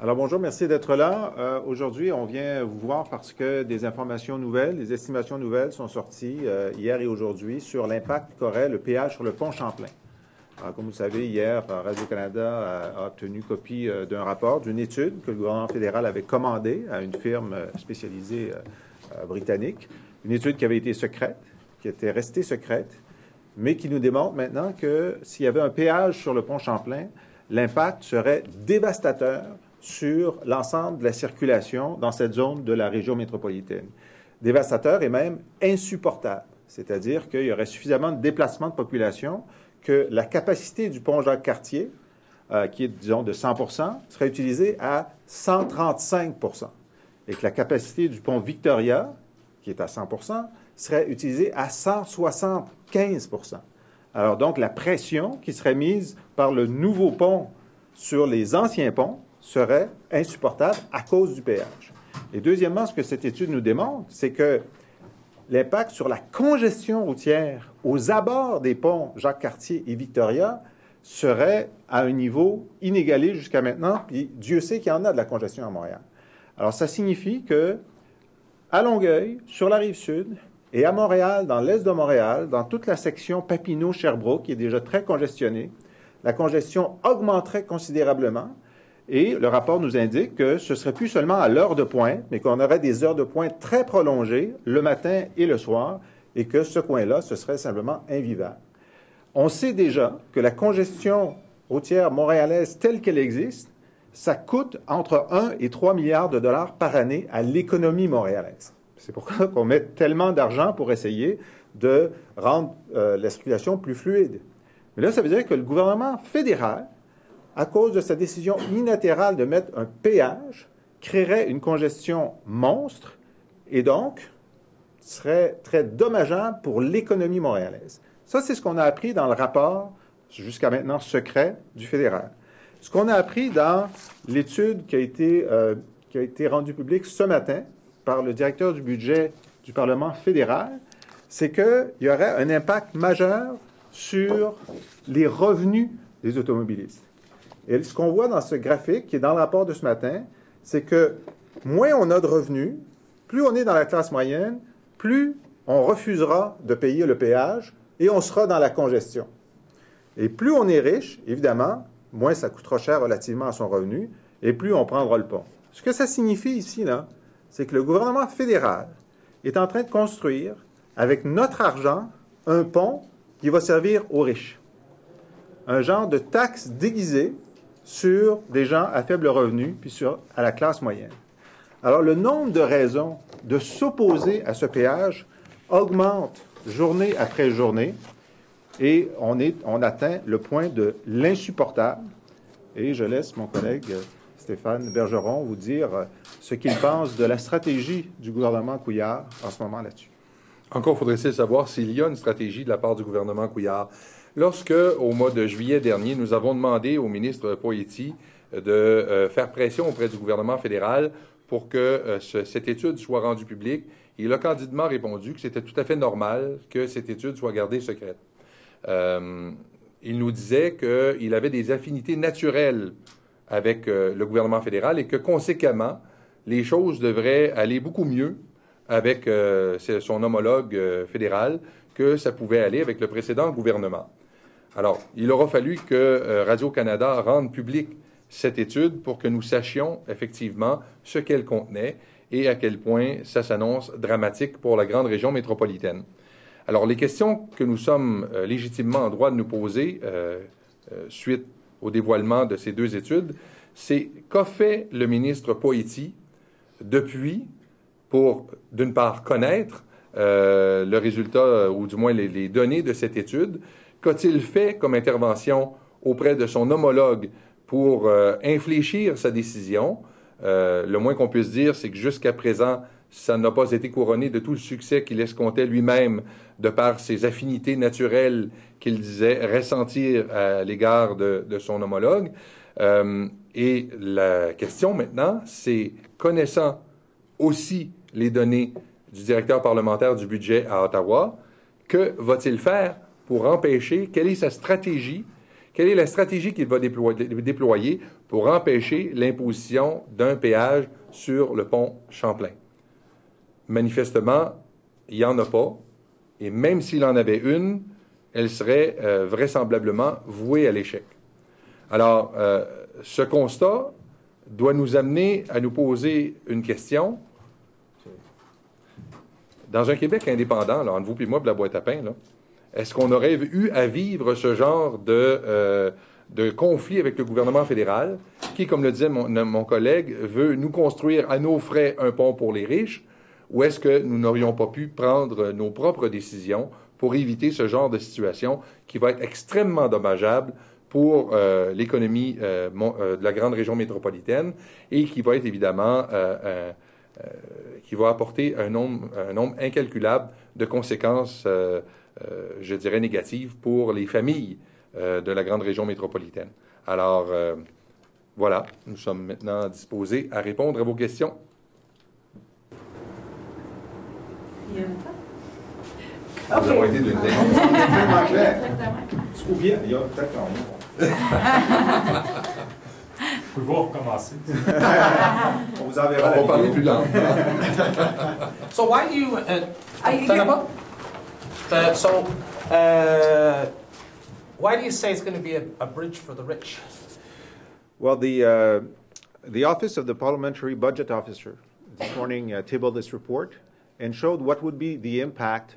Alors bonjour, merci d'être là. Aujourd'hui, on vient vous voir parce que des informations nouvelles, des estimations nouvelles sont sorties hier et aujourd'hui sur l'impact qu'aurait le péage sur le pont Champlain. Alors, comme vous le savez, hier, Radio-Canada a obtenu copie d'un rapport, d'une étude que le gouvernement fédéral avait commandée à une firme spécialisée britannique, une étude qui avait été secrète, qui était restée secrète, mais qui nous démontre maintenant que s'il y avait un péage sur le pont Champlain, l'impact serait dévastateur sur l'ensemble de la circulation dans cette zone de la région métropolitaine. Dévastateur et même insupportable. C'est-à-dire qu'il y aurait suffisamment de déplacement de population que la capacité du pont Jacques-Cartier, qui est, disons, de 100 serait utilisée à 135 et que la capacité du pont Victoria, qui est à 100 serait utilisée à 175 Alors donc, la pression qui serait mise par le nouveau pont sur les anciens ponts serait insupportable à cause du péage. Et deuxièmement, ce que cette étude nous démontre, c'est que l'impact sur la congestion routière aux abords des ponts Jacques-Cartier et Victoria serait à un niveau inégalé jusqu'à maintenant, puis Dieu sait qu'il y en a de la congestion à Montréal. Alors, ça signifie que à Longueuil, sur la rive sud, et à Montréal, dans l'est de Montréal, dans toute la section Papineau-Sherbrooke, qui est déjà très congestionnée, la congestion augmenterait considérablement. Et le rapport nous indique que ce ne serait plus seulement à l'heure de pointe, mais qu'on aurait des heures de pointe très prolongées, le matin et le soir, et que ce coin-là, ce serait simplement invivable. On sait déjà que la congestion routière montréalaise telle qu'elle existe, ça coûte entre 1 et 3 milliards de dollars par année à l'économie montréalaise. C'est pourquoi on met tellement d'argent pour essayer de rendre la circulation plus fluide. Mais là, ça veut dire que le gouvernement fédéral, à cause de sa décision unilatérale de mettre un péage, créerait une congestion monstre et donc serait très dommageable pour l'économie montréalaise. Ça, c'est ce qu'on a appris dans le rapport, jusqu'à maintenant secret, du fédéral. Ce qu'on a appris dans l'étude qui a été rendue publique ce matin par le directeur du budget du Parlement fédéral, c'est qu'il y aurait un impact majeur sur les revenus des automobilistes. Et ce qu'on voit dans ce graphique, qui est dans le rapport de ce matin, c'est que moins on a de revenus, plus on est dans la classe moyenne, plus on refusera de payer le péage et on sera dans la congestion. Et plus on est riche, évidemment, moins ça coûtera cher relativement à son revenu, et plus on prendra le pont. Ce que ça signifie ici, là, c'est que le gouvernement fédéral est en train de construire, avec notre argent, un pont qui va servir aux riches. Un genre de taxe déguisée sur des gens à faible revenu, puis à la classe moyenne. Alors, le nombre de raisons de s'opposer à ce péage augmente journée après journée, et on atteint le point de l'insupportable. Et je laisse mon collègue Stéphane Bergeron vous dire ce qu'il pense de la stratégie du gouvernement Couillard en ce moment là-dessus. Encore faudrait-il savoir s'il y a une stratégie de la part du gouvernement Couillard. Lorsque, au mois de juillet dernier, nous avons demandé au ministre Poitiers de faire pression auprès du gouvernement fédéral pour que cette étude soit rendue publique, il a candidement répondu que c'était tout à fait normal que cette étude soit gardée secrète. Il nous disait qu'il avait des affinités naturelles avec le gouvernement fédéral et que, conséquemment, les choses devraient aller beaucoup mieux avec son homologue fédéral que ça pouvait aller avec le précédent gouvernement. Alors, il aura fallu que Radio-Canada rende publique cette étude pour que nous sachions effectivement ce qu'elle contenait et à quel point ça s'annonce dramatique pour la grande région métropolitaine. Alors, les questions que nous sommes légitimement en droit de nous poser suite au dévoilement de ces deux études, c'est qu'a fait le ministre Poitiers depuis pour, d'une part, connaître le résultat, ou du moins les données de cette étude. Qu'a-t-il fait comme intervention auprès de son homologue pour infléchir sa décision? Le moins qu'on puisse dire, c'est que jusqu'à présent, ça n'a pas été couronné de tout le succès qu'il escomptait lui-même de par ses affinités naturelles qu'il disait ressentir à l'égard de son homologue. Et la question maintenant, c'est, connaissant aussi les données du directeur parlementaire du budget à Ottawa, que va-t-il faire pour empêcher, quelle est sa stratégie, Quelle est la stratégie qu'il va déployer pour empêcher l'imposition d'un péage sur le pont Champlain? Manifestement, il n'y en a pas. Et même s'il en avait une, elle serait vraisemblablement vouée à l'échec. Alors, ce constat doit nous amener à nous poser une question. Dans un Québec indépendant, là, entre vous et moi, pour la boîte à pain, est-ce qu'on aurait eu à vivre ce genre de conflit avec le gouvernement fédéral qui, comme le disait mon collègue, veut nous construire à nos frais un pont pour les riches, ou est-ce que nous n'aurions pas pu prendre nos propres décisions pour éviter ce genre de situation qui va être extrêmement dommageable pour l'économie de la grande région métropolitaine et qui va être évidemment qui va apporter un nombre incalculable de conséquences, je dirais, négatives pour les familles de la grande région métropolitaine. Alors, voilà, nous sommes maintenant disposés à répondre à vos questions. Il y en a pas? Nous avons été d'une Tellement clair. Ou bien, il y a peut-être Vous pouvez recommencer. on vous enverra On va parler plus lent. So why do you... why do you say it's going to be a bridge for the rich? Well, the Office of the Parliamentary Budget Officer this morning tabled this report and showed what would be the impact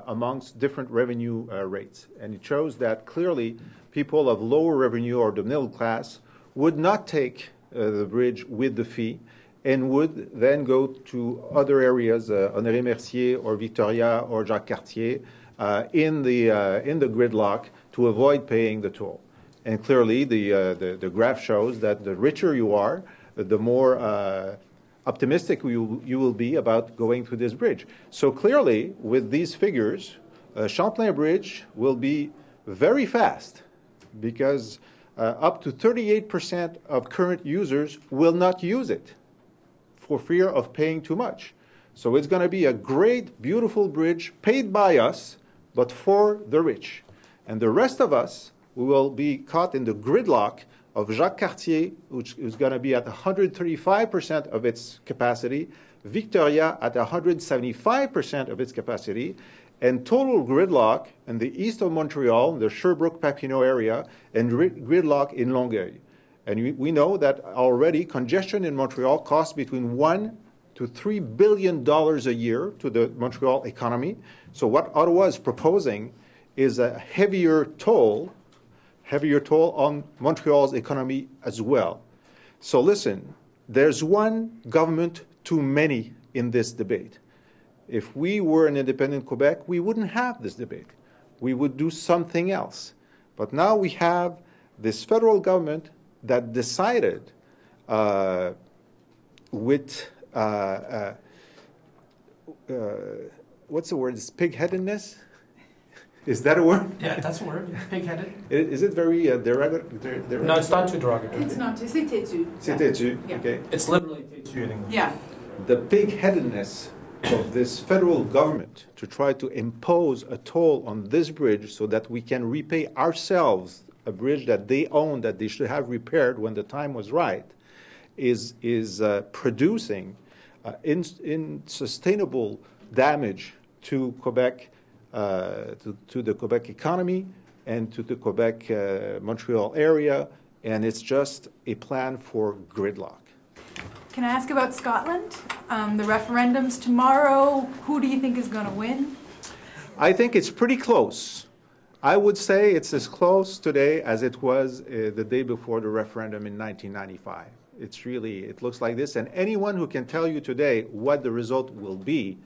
amongst different revenue rates. And it shows that clearly people of lower revenue or the middle class would not take the bridge with the fee and would then go to other areas, Honoré Mercier or Victoria or Jacques Cartier, in the gridlock to avoid paying the toll. And clearly the graph shows that the richer you are, the more optimistic you will be about going through this bridge. So clearly, with these figures, Champlain Bridge will be very fast because up to 38% of current users will not use it for fear of paying too much. So it's going to be a great, beautiful bridge paid by us, but for the rich. And the rest of us, we will be caught in the gridlock of Jacques Cartier, which is going to be at 135% of its capacity, Victoria at 175% of its capacity, and total gridlock in the east of Montreal, the Sherbrooke-Papineau area, and gridlock in Longueuil. And we know that already congestion in Montreal costs between $1 to $3 billion a year to the Montreal economy. So what Ottawa is proposing is a heavier toll on Montreal's economy as well. So listen, there's one government too many in this debate. If we were an independent Quebec, we wouldn't have this debate. We would do something else. But now we have this federal government that decided what's the word? It's pig-headedness? Is that a word? Yeah, that's a word. Pig-headed. Is it very derogatory? No, it's not too derogatory. It's not. C'est têtu. C'est têtu, Yeah. okay. It's literally têtu in English. Yeah. The pig-headedness of this federal government to try to impose a toll on this bridge so that we can repay ourselves a bridge that they own, that they should have repaired when the time was right, is producing unsustainable damage to Quebec, to the Quebec economy and to the Quebec Montreal area, and it's just a plan for gridlock. Can I ask about Scotland? The referendum's tomorrow. Who do you think is going to win? I think it's pretty close. I would say it's as close today as it was the day before the referendum in 1995. It looks like this. And anyone who can tell you today what the result will be,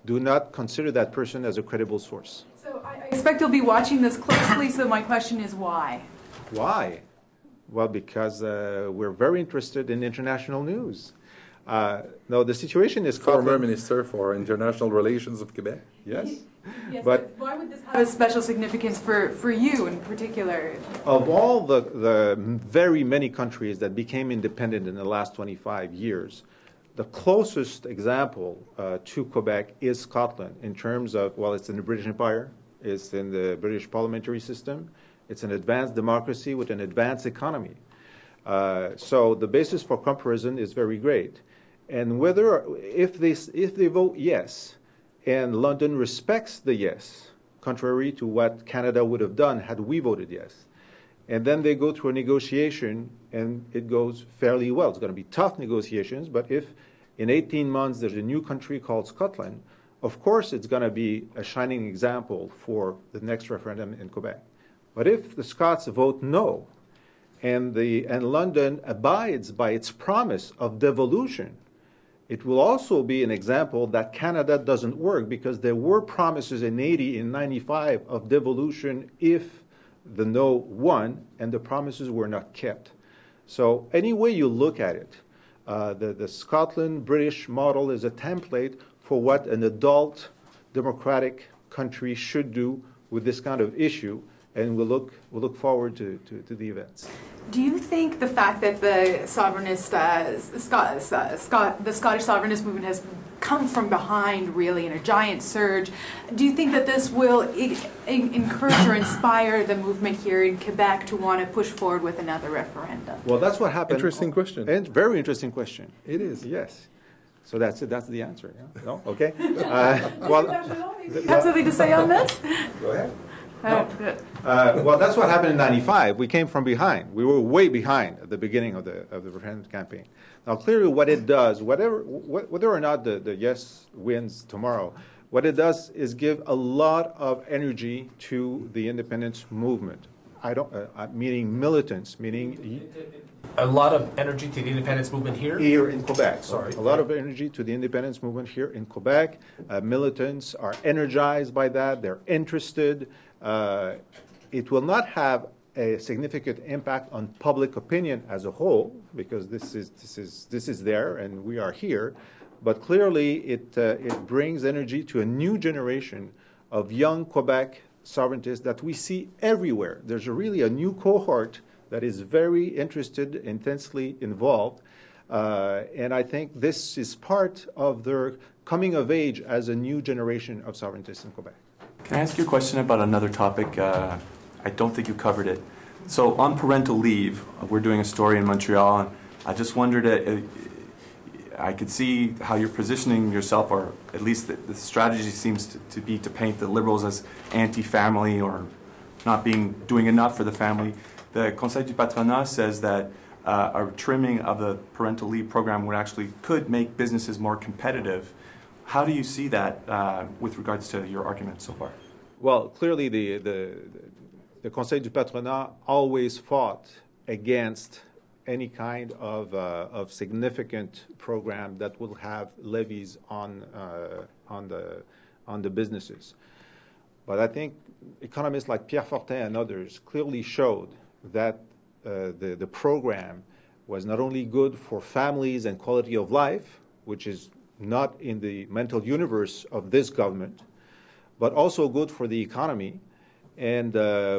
do not consider that person as a credible source. So I expect you'll be watching this closely, so my question is why? Why? Well, because we're very interested in international news. No, the situation is Former Minister for International Relations of Quebec. Yes. Yes, But why would this have a special significance for you in particular? of all the very many countries that became independent in the last 25 years, the closest example to Quebec is Scotland in terms of, well, it's in the British Empire, it's in the British parliamentary system, It's an advanced democracy with an advanced economy. So the basis for comparison is very great. And if they vote yes, and London respects the yes, contrary to what Canada would have done had we voted yes, and then they go through a negotiation and it goes fairly well. It's going to be tough negotiations, but if in 18 months there's a new country called Scotland, of course it's going to be a shining example for the next referendum in Quebec. But if the Scots vote no, and London abides by its promise of devolution, it will also be an example that Canada doesn't work, because there were promises in 80 and 95 of devolution if the no won, and the promises were not kept. So any way you look at it, the Scotland-British model is a template for what an adult democratic country should do with this kind of issue, and we'll look forward to the events. Do you think the fact that the sovereignist, the Scottish sovereignist movement has come from behind really in a giant surge, do you think that this will encourage or inspire the movement here in Quebec to want to push forward with another referendum? Well, that's what happened. Interesting question. And very interesting question. It is. Yes. So that's it. That's the answer. Yeah? No? Okay. You have something to say on this? Go ahead. Well, that's what happened in '95. We came from behind. We were way behind at the beginning of the referendum campaign. Now, clearly, what it does, whether or not the yes wins tomorrow, what it does is give a lot of energy to the independence movement. Meaning militants, meaning A lot of energy to the independence movement here? Here in Quebec. Sorry. A lot of energy to the independence movement here in Quebec. Militants are energized by that. They're interested. It will not have a significant impact on public opinion as a whole, because this is there and we are here. But clearly, it brings energy to a new generation of young Quebec sovereigntists that we see everywhere. There's really a new cohort that is very interested, intensely involved, and I think this is part of their coming of age as a new generation of sovereigntists in Quebec. Can I ask you a question about another topic? I don't think you covered it. So on parental leave, we're doing a story in Montreal, and I just wondered, I could see how you're positioning yourself, or at least the strategy seems to be to paint the Liberals as anti-family or not doing enough for the family. The Conseil du Patronat says that a trimming of the parental leave program could make businesses more competitive. How do you see that with regards to your argument so far? Well, clearly the Conseil du Patronat always fought against any kind of significant program that will have levies on the businesses. But I think economists like Pierre Fortin and others clearly showed that the program was not only good for families and quality of life, which is not in the mental universe of this government, but also good for the economy. And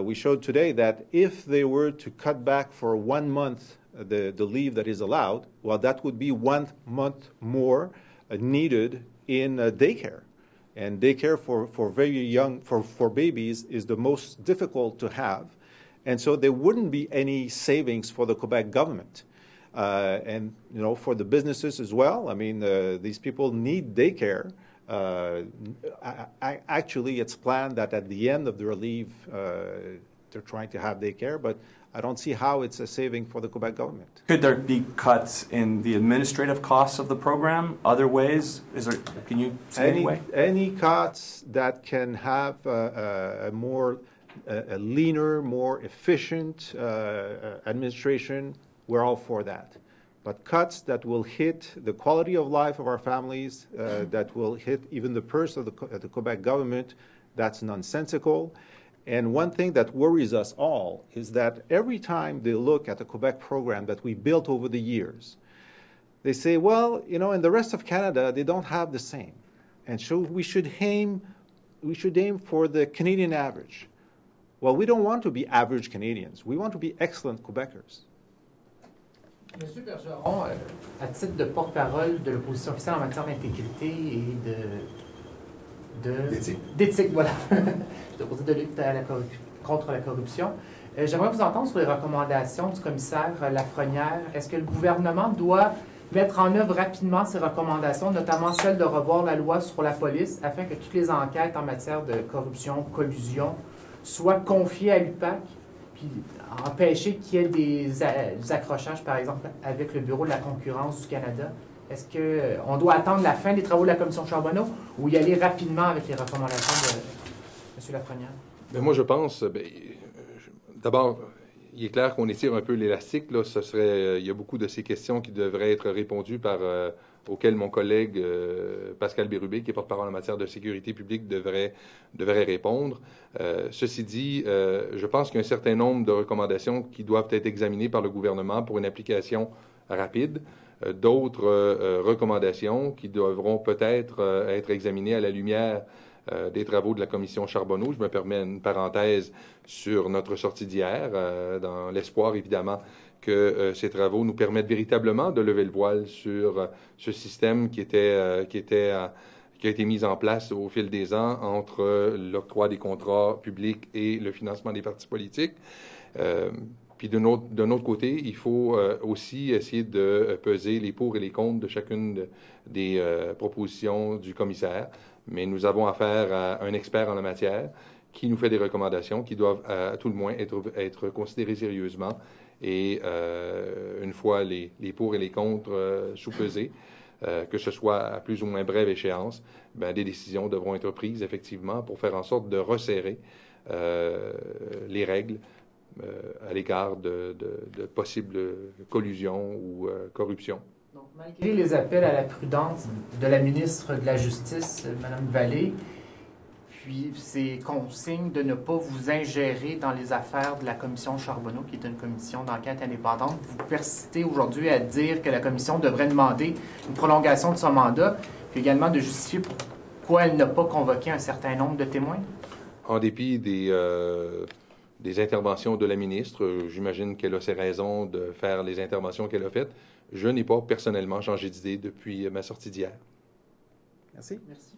we showed today that if they were to cut back for 1 month the leave that is allowed, well, that would be 1 month more needed in daycare. And daycare for very young, for babies, is the most difficult to have. And so there wouldn't be any savings for the Quebec government. And, for the businesses as well. I mean, these people need daycare. Actually, it's planned that at the end of their leave, they're trying to have daycare, but I don't see how it's a saving for the Quebec government. Could there be cuts in the administrative costs of the program? Other ways? Can you say any way? Any cuts that can have a leaner, more efficient administration, we're all for that. But cuts that will hit the quality of life of our families, that will hit even the purse of the Quebec government, that's nonsensical. And one thing that worries us all is that every time they look at the Quebec program that we built over the years, they say, well, in the rest of Canada, they don't have the same. And so we should aim for the Canadian average. Well, we don't want to be average Canadians. We want to be excellent Quebecers. Monsieur Bergeron, à titre de porte-parole de l'opposition officielle en matière d'intégrité et d'éthique, voilà, de lutte contre la corruption, J'aimerais vous entendre sur les recommandations du commissaire Lafrenière. Est-ce que le gouvernement doit mettre en œuvre rapidement ces recommandations, notamment celle de revoir la loi sur la police, afin que toutes les enquêtes en matière de corruption, collusion, soient confiées à l'UPAC, puis empêcher qu'il y ait des accrochages, par exemple, avec le Bureau de la concurrence du Canada? Est-ce qu'on doit attendre la fin des travaux de la commission Charbonneau ou y aller rapidement avec les recommandations de M. Lafrenière? Bien, moi, je pense, d'abord, il est clair qu'on étire un peu l'élastique. Là, il y a beaucoup de ces questions qui devraient être répondues auxquelles mon collègue Pascal Bérubé, qui est porte-parole en matière de sécurité publique, devrait répondre. Ceci dit, je pense qu'il y a un certain nombre de recommandations qui doivent être examinées par le gouvernement pour une application rapide. D'autres recommandations qui devront peut-être être examinées à la lumière des travaux de la commission Charbonneau. Je me permets une parenthèse sur notre sortie d'hier, dans l'espoir, évidemment, que ces travaux nous permettent véritablement de lever le voile sur ce système qui a été mis en place au fil des ans entre l'octroi des contrats publics et le financement des partis politiques. Puis d'un autre côté, il faut aussi essayer de peser les pour et les contre de chacune des propositions du commissaire. Mais nous avons affaire à un expert en la matière qui nous fait des recommandations qui doivent à tout le moins être considérées sérieusement. Et une fois les pour et les contre sous-pesés, que ce soit à plus ou moins brève échéance, bien, des décisions devront être prises effectivement pour faire en sorte de resserrer les règles à l'égard de possibles collusions ou corruption. Donc, malgré les appels à la prudence de la ministre de la Justice, Mme Vallée, puis ces consignes de ne pas vous ingérer dans les affaires de la commission Charbonneau, qui est une commission d'enquête indépendante, vous persistez aujourd'hui à dire que la commission devrait demander une prolongation de son mandat, puis également de justifier pourquoi elle n'a pas convoqué un certain nombre de témoins? En dépit des interventions de la ministre, j'imagine qu'elle a ses raisons de faire les interventions qu'elle a faites. Je n'ai pas personnellement changé d'idée depuis ma sortie d'hier. Merci. Merci.